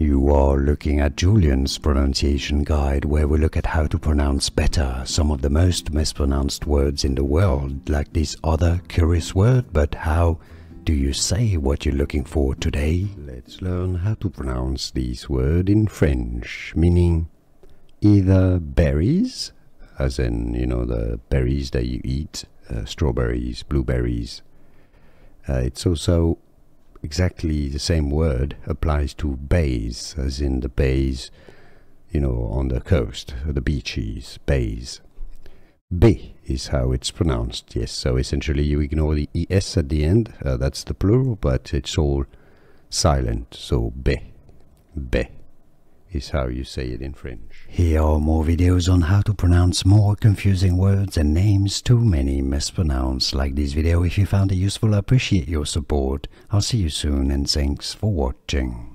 You are looking at Julian's pronunciation guide, where we look at how to pronounce better some of the most mispronounced words in the world, like this other curious word. But how do you say what you're looking for today? Let's learn how to pronounce this word in French, meaning either berries, as in, the berries that you eat, strawberries, blueberries. It's also exactly the same word applies to bays, as in the bays, on the coast, the beaches, bays. B is how it's pronounced, yes. So essentially you ignore the es at the end, that's the plural, but it's all silent. So be is how you say it in French. Here are more videos on how to pronounce more confusing words and names too many mispronounced. Like this video if you found it useful. I appreciate your support. I'll see you soon and thanks for watching.